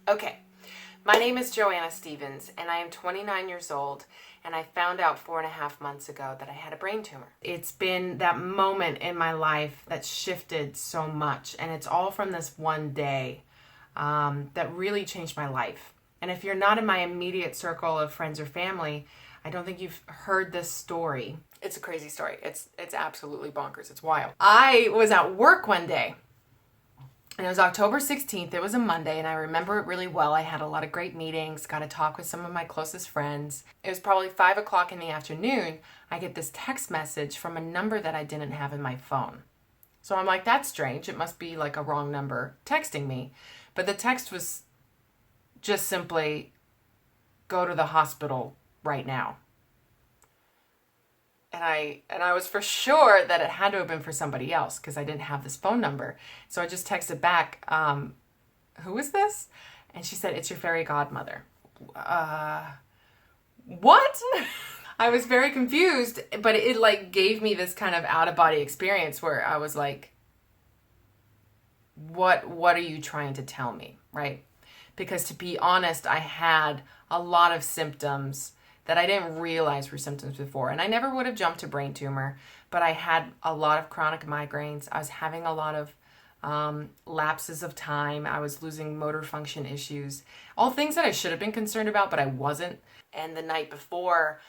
Okay, my name is Joanna Stevens, and I am 29 years old, and I found out 4.5 months ago that I had a brain tumor. It's been that moment in my life that shifted so much, and it's all from this one day that really changed my life. And if you're not in my immediate circle of friends or family, I don't think you've heard this story. It's a crazy story. It's absolutely bonkers. It's wild. I was at work one day, and it was October 16th. It was a Monday, and I remember it really well. I had a lot of great meetings, got to talk with some of my closest friends. It was probably 5 o'clock in the afternoon. I get this text message from a number that I didn't have in my phone. So I'm like, that's strange. It must be like a wrong number texting me. But the text was just simply, go to the hospital right now. And I was for sure that it had to have been for somebody else because I didn't have this phone number. So I just texted back, who is this? And she said, it's your fairy godmother. What? I was very confused, but it like gave me this kind of out of body experience where I was like, what are you trying to tell me, right? Because to be honest, I had a lot of symptoms that I didn't realize were symptoms before. And I never would have jumped to brain tumor, but I had a lot of chronic migraines. I was having a lot of lapses of time. I was losing motor function issues. All things that I should have been concerned about, but I wasn't. And the night before,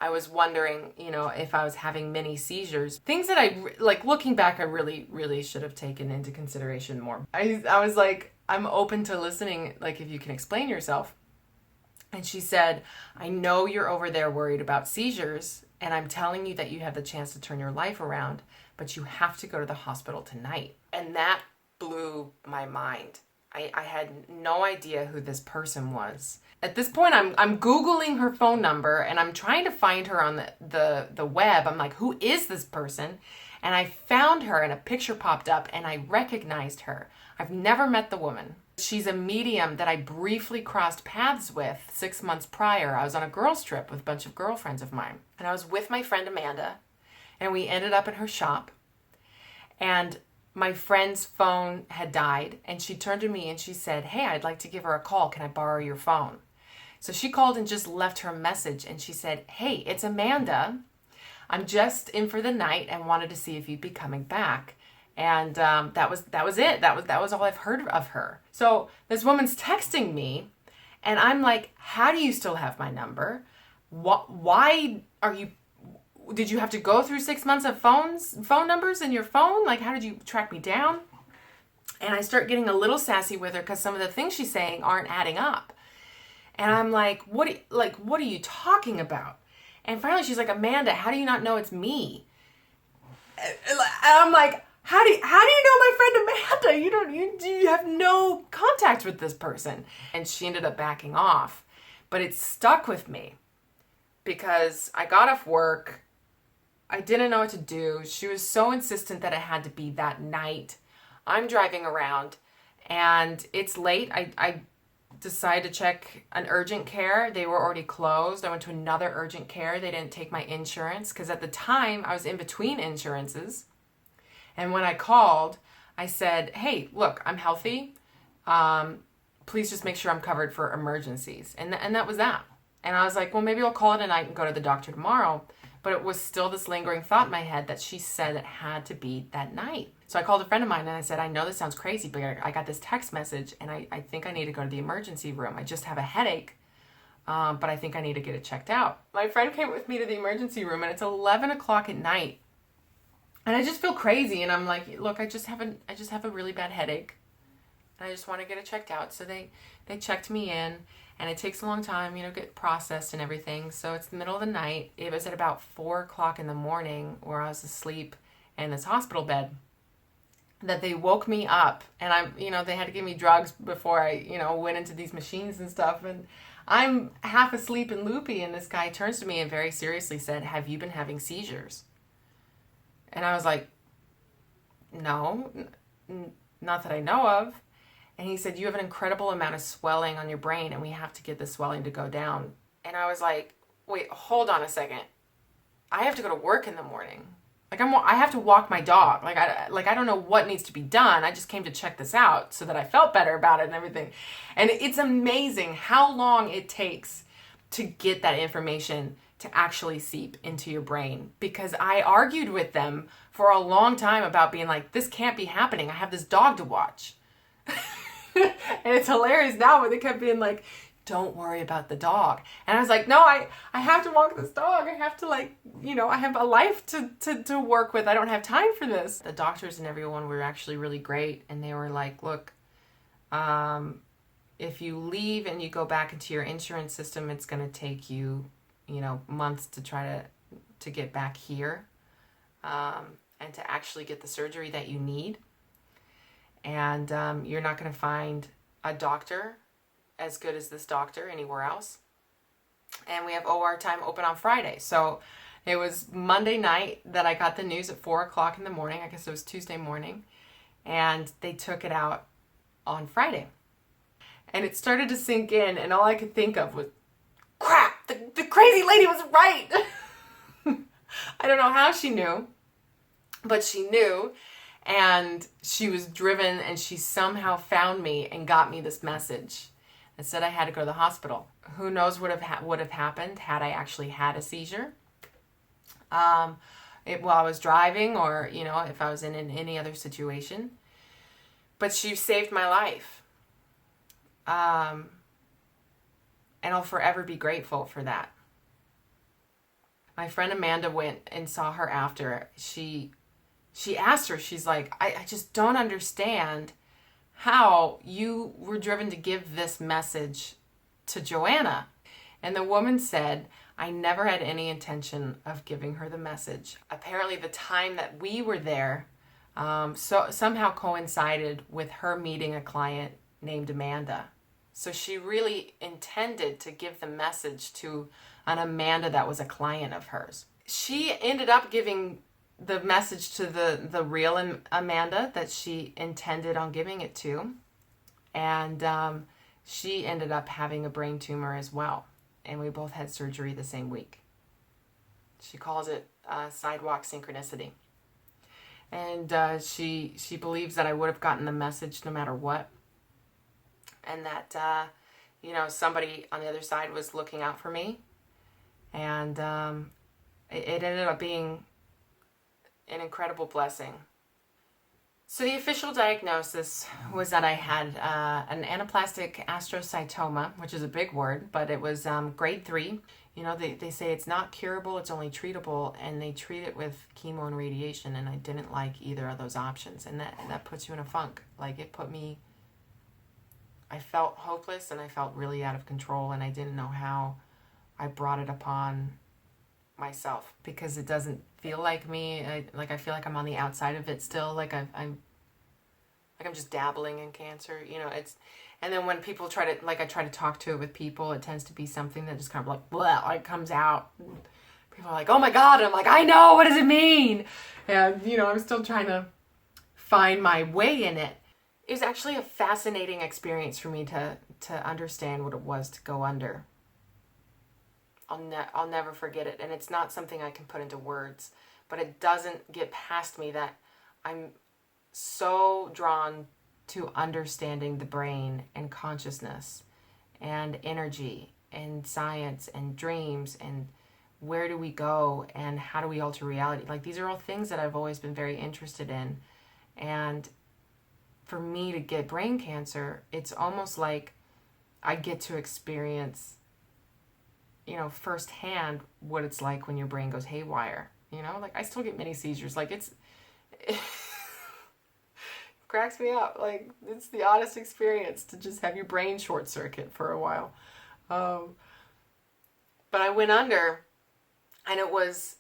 I was wondering, if I was having mini seizures. Things that looking back, I really, really should have taken into consideration more. I was like, I'm open to listening, like if you can explain yourself. And she said, I know you're over there worried about seizures, and I'm telling you that you have the chance to turn your life around, but you have to go to the hospital tonight. And that blew my mind. I had no idea who this person was. At this point, I'm Googling her phone number, and I'm trying to find her on the web. I'm like, who is this person? And I found her, and a picture popped up, and I recognized her. I've never met the woman. She's a medium that I briefly crossed paths with 6 months prior. I was on a girls' trip with a bunch of girlfriends of mine. And I was with my friend Amanda, and we ended up in her shop. And my friend's phone had died, and she turned to me and she said, hey, I'd like to give her a call. Can I borrow your phone? So she called and just left her message, and she said, hey, it's Amanda. I'm just in for the night and wanted to see if you'd be coming back. And that was it. That was all I've heard of her. So this woman's texting me, and I'm like, how do you still have my number? Why are you? Did you have to go through 6 months of phone numbers in your phone? Like, how did you track me down? And I start getting a little sassy with her because some of the things she's saying aren't adding up. And I'm like, what are you talking about? And finally, she's like, Amanda, how do you not know it's me? And I'm like, How do you know my friend Amanda? You have no contact with this person. And she ended up backing off. But it stuck with me because I got off work. I didn't know what to do. She was so insistent that it had to be that night. I'm driving around and it's late. I decided to check an urgent care. They were already closed. I went to another urgent care. They didn't take my insurance because at the time I was in between insurances. And when I called, I said, hey, look, I'm healthy. Please just make sure I'm covered for emergencies. And that was that. And I was like, well, maybe I'll call it a night and go to the doctor tomorrow. But it was still this lingering thought in my head that she said it had to be that night. So I called a friend of mine and I said, I know this sounds crazy, but I got this text message and I think I need to go to the emergency room. I just have a headache, but I think I need to get it checked out. My friend came with me to the emergency room and it's 11 o'clock at night. And I just feel crazy, and I'm like, look, I just have a really bad headache, and I just want to get it checked out. So they checked me in, and it takes a long time, get processed and everything. So it's the middle of the night. It was at about 4 o'clock in the morning where I was asleep in this hospital bed that they woke me up, and they had to give me drugs before I, went into these machines and stuff, and I'm half asleep and loopy, and this guy turns to me and very seriously said, have you been having seizures? And I was like, no, not that I know of. And he said, you have an incredible amount of swelling on your brain and we have to get the swelling to go down. And I was like, wait, hold on a second. I have to go to work in the morning. Like I have to walk my dog. I don't know what needs to be done. I just came to check this out so that I felt better about it and everything. And it's amazing how long it takes to get that information to actually seep into your brain, because I argued with them for a long time about being like, this can't be happening. I have this dog to watch. And it's hilarious now, but they kept being like, don't worry about the dog. And I was like, no, I have to walk this dog. I have to I have a life to work with. I don't have time for this. The doctors and everyone were actually really great. And they were like, look, if you leave and you go back into your insurance system, it's going to take you, months to try to get back here, and to actually get the surgery that you need. And you're not going to find a doctor as good as this doctor anywhere else. And we have OR time open on Friday. So it was Monday night that I got the news at 4:00 in the morning. I guess it was Tuesday morning. And they took it out on Friday. And it started to sink in, and all I could think of was, crap, the crazy lady was right. I don't know how she knew, but she knew. And she was driven, and she somehow found me and got me this message. And said I had to go to the hospital. Who knows what would have happened had I actually had a seizure, while I was driving, or if I was in any other situation. But she saved my life, and I'll forever be grateful for that. My friend Amanda went and saw her after. She asked her. She's like, I just don't understand how you were driven to give this message to Joanna. And the woman said, I never had any intention of giving her the message. Apparently the time that we were there somehow coincided with her meeting a client named Amanda. So she really intended to give the message to an Amanda that was a client of hers. She ended up giving the message to the real Amanda that she intended on giving it to. And she ended up having a brain tumor as well. And we both had surgery the same week. She calls it sidewalk synchronicity. And she believes that I would have gotten the message no matter what. And that, somebody on the other side was looking out for me. And it ended up being an incredible blessing. So the official diagnosis was that I had an anaplastic astrocytoma, which is a big word, but it was grade 3. They say it's not curable, it's only treatable, and they treat it with chemo and radiation, and I didn't like either of those options, and that puts you in a funk. I felt hopeless, and I felt really out of control, and I didn't know how I brought it upon myself, because it doesn't feel like me. I feel like I'm on the outside of it still. I'm just dabbling in cancer. And then when people try to talk to it with people, it tends to be something that just kind of comes out. People are like, oh my God. And I'm like, I know, what does it mean? And, I'm still trying to find my way in it. It was actually a fascinating experience for me to understand what it was to go under. I'll never forget it. And it's not something I can put into words, but it doesn't get past me that I'm so drawn to understanding the brain and consciousness and energy and science and dreams and where do we go and how do we alter reality. These are all things that I've always been very interested in. And for me to get brain cancer, it's almost like I get to experience firsthand what it's like when your brain goes haywire. I still get mini seizures. It cracks me up. It's the oddest experience to just have your brain short circuit for a while. But I went under, and it was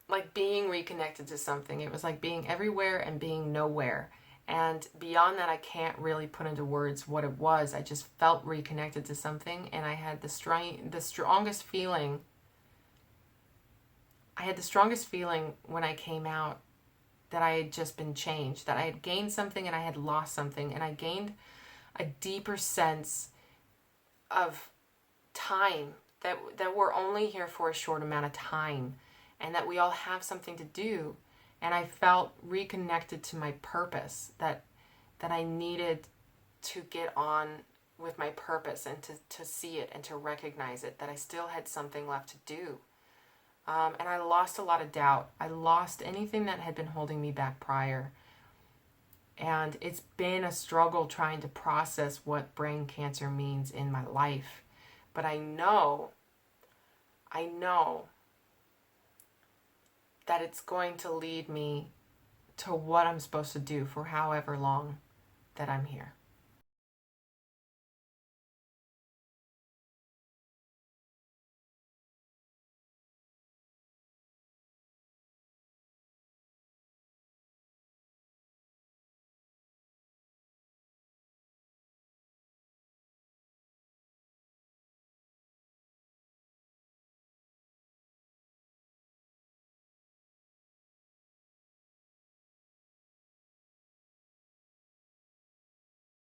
like being reconnected to something. It was like being everywhere and being nowhere. And beyond that, I can't really put into words what it was. I just felt reconnected to something, and I had the strongest feeling. I had the strongest feeling when I came out that I had just been changed, that I had gained something and I had lost something, and I gained a deeper sense of time, that we're only here for a short amount of time, and that we all have something to do, And I felt reconnected to my purpose, that I needed to get on with my purpose and to see it and to recognize it, that I still had something left to do. And I lost a lot of doubt. I lost anything that had been holding me back prior. And it's been a struggle trying to process what brain cancer means in my life. But I know that it's going to lead me to what I'm supposed to do for however long that I'm here.